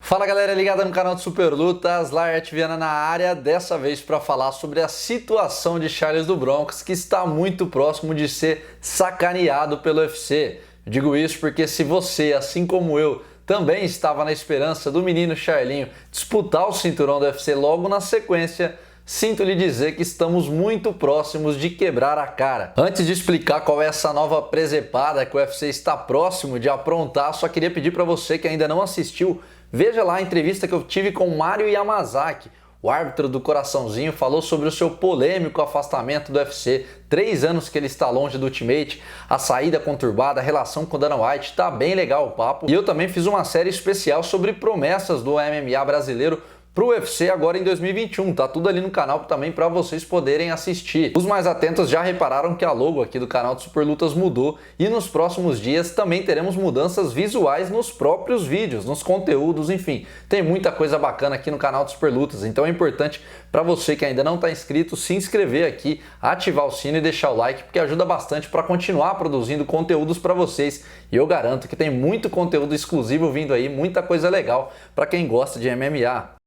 Fala galera ligada no canal de Super Lutas, Laerte Viana na área, dessa vez para falar sobre a situação de Charles do Bronx, que está muito próximo de ser sacaneado pelo UFC. Eu digo isso porque se você, assim como eu, também estava na esperança do menino Charlinho disputar o cinturão do UFC logo na sequência, sinto lhe dizer que estamos muito próximos de quebrar a cara. Antes de explicar qual é essa nova presepada que o UFC está próximo de aprontar, só queria pedir para você que ainda não assistiu, veja lá a entrevista que eu tive com Mário Yamazaki. O árbitro do coraçãozinho falou sobre o seu polêmico afastamento do UFC, 3 anos que ele está longe do Ultimate, a saída conturbada, a relação com o Dana White, tá bem legal o papo. E eu também fiz uma série especial sobre promessas do MMA brasileiro pro UFC agora em 2021, tá tudo ali no canal também para vocês poderem assistir. Os mais atentos já repararam que a logo aqui do canal de Super Lutas mudou e nos próximos dias também teremos mudanças visuais nos próprios vídeos, nos conteúdos, enfim. Tem muita coisa bacana aqui no canal de Super Lutas, então é importante para você que ainda não está inscrito se inscrever aqui, ativar o sino e deixar o like, porque ajuda bastante para continuar produzindo conteúdos para vocês. E eu garanto que tem muito conteúdo exclusivo vindo aí, muita coisa legal para quem gosta de MMA.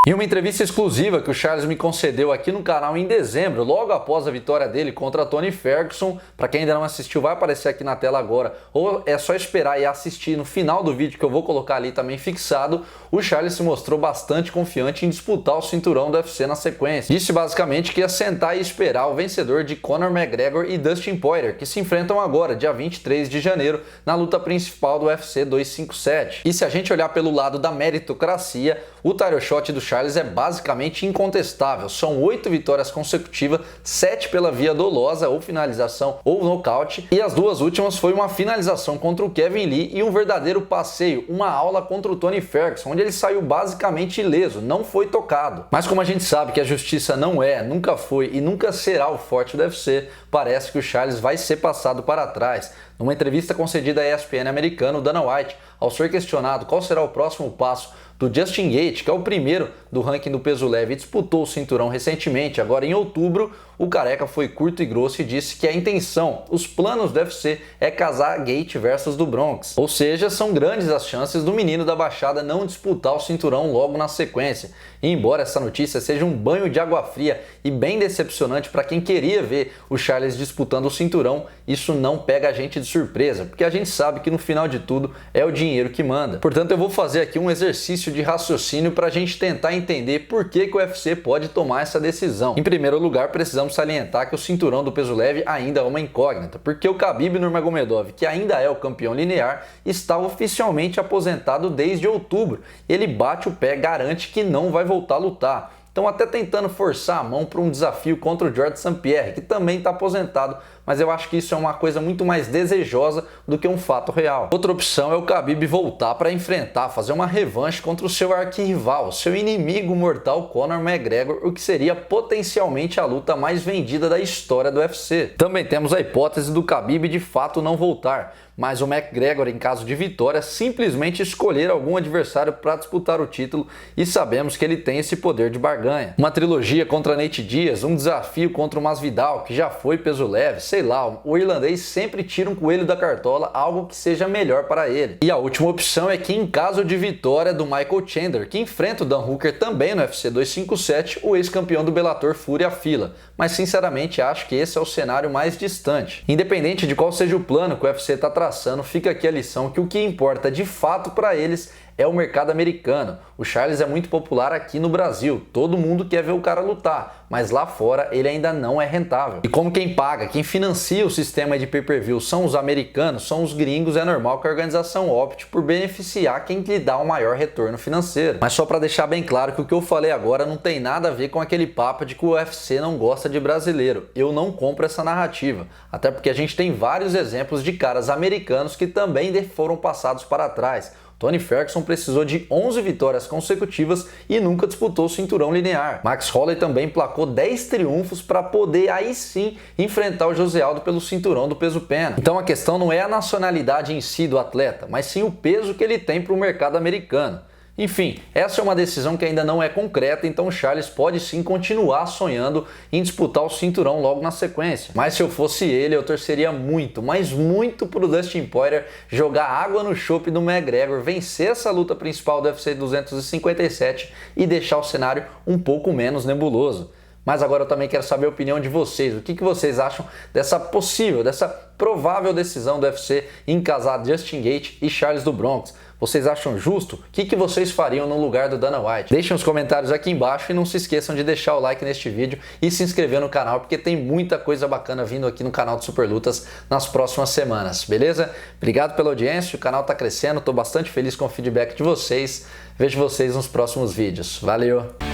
Em uma entrevista exclusiva que o Charles me concedeu aqui no canal em dezembro, logo após a vitória dele contra Tony Ferguson, para quem ainda não assistiu vai aparecer aqui na tela agora, ou é só esperar e assistir no final do vídeo que eu vou colocar ali também fixado, o Charles se mostrou bastante confiante em disputar o cinturão do UFC na sequência. Disse basicamente que ia sentar e esperar o vencedor de Conor McGregor e Dustin Poirier, que se enfrentam agora, dia 23 de janeiro, na luta principal do UFC 257. E se a gente olhar pelo lado da meritocracia, o title shot do Charles é basicamente incontestável. São 8 vitórias consecutivas, 7 pela via dolosa ou finalização ou nocaute, e as duas últimas foi uma finalização contra o Kevin Lee e um verdadeiro passeio, uma aula contra o Tony Ferguson, onde ele saiu basicamente ileso, não foi tocado. Mas como a gente sabe que a justiça não é, nunca foi e nunca será o forte do UFC, parece que o Charles vai ser passado para trás. Numa entrevista concedida à ESPN americana, o Dana White, ao ser questionado qual será o próximo passo do Justin Gaethje, que é o primeiro do ranking do peso leve e disputou o cinturão recentemente, agora em outubro, o careca foi curto e grosso e disse que a intenção, os planos do UFC é casar Gaethje versus do Bronx. Ou seja, são grandes as chances do menino da Baixada não disputar o cinturão logo na sequência. E embora essa notícia seja um banho de água fria e bem decepcionante para quem queria ver o Charles disputando o cinturão, isso não pega a gente de surpresa, porque a gente sabe que no final de tudo é o dinheiro que manda. Portanto, eu vou fazer aqui um exercício de raciocínio para a gente tentar entender por que o UFC pode tomar essa decisão. Em primeiro lugar, precisamos salientar que o cinturão do peso leve ainda é uma incógnita, porque o Khabib Nurmagomedov, que ainda é o campeão linear, está oficialmente aposentado desde outubro. Ele bate o pé, garante que não vai voltar a lutar. Estão até tentando forçar a mão para um desafio contra o Georges St-Pierre, que também está aposentado, mas eu acho que isso é uma coisa muito mais desejosa do que um fato real. Outra opção é o Khabib voltar para enfrentar, fazer uma revanche contra o seu arquirrival, seu inimigo mortal Conor McGregor, o que seria potencialmente a luta mais vendida da história do UFC. Também temos a hipótese do Khabib de fato não voltar, mas o McGregor, em caso de vitória, simplesmente escolher algum adversário para disputar o título, e sabemos que ele tem esse poder de barganha. Uma trilogia contra Nate Diaz, um desafio contra o Masvidal, que já foi peso leve, sei lá, o irlandês sempre tira um coelho da cartola, algo que seja melhor para ele. E a última opção é que, em caso de vitória do Michael Chandler, que enfrenta o Dan Hooker também no UFC 257, o ex-campeão do Bellator fure a fila. Mas sinceramente acho que esse é o cenário mais distante. Independente de qual seja o plano que o UFC está traçando, fica aqui a lição que o que importa de fato para eles é o mercado americano. O Charles é muito popular aqui no Brasil, todo mundo quer ver o cara lutar, mas lá fora ele ainda não é rentável. E como quem paga, quem financia o sistema de pay-per-view são os americanos, são os gringos, é normal que a organização opte por beneficiar quem lhe dá o maior retorno financeiro. Mas só para deixar bem claro que o que eu falei agora não tem nada a ver com aquele papo de que o UFC não gosta de brasileiro. Eu não compro essa narrativa, até porque a gente tem vários exemplos de caras americanos que também foram passados para trás. Tony Ferguson precisou de 11 vitórias consecutivas e nunca disputou o cinturão linear. Max Holloway também placou 10 triunfos para poder aí sim enfrentar o José Aldo pelo cinturão do peso pena. Então a questão não é a nacionalidade em si do atleta, mas sim o peso que ele tem para o mercado americano. Enfim, essa é uma decisão que ainda não é concreta, então o Charles pode sim continuar sonhando em disputar o cinturão logo na sequência. Mas se eu fosse ele, eu torceria muito, mas muito pro Dustin Poirier jogar água no chope do McGregor, vencer essa luta principal do UFC 257 e deixar o cenário um pouco menos nebuloso. Mas agora eu também quero saber a opinião de vocês. O que vocês acham dessa provável decisão do UFC em casar Justin Gaethje e Charles do Bronx? Vocês acham justo? O que vocês fariam no lugar do Dana White? Deixem os comentários aqui embaixo e não se esqueçam de deixar o like neste vídeo e se inscrever no canal, porque tem muita coisa bacana vindo aqui no canal do Super Lutas nas próximas semanas, beleza? Obrigado pela audiência, o canal está crescendo, estou bastante feliz com o feedback de vocês. Vejo vocês nos próximos vídeos. Valeu!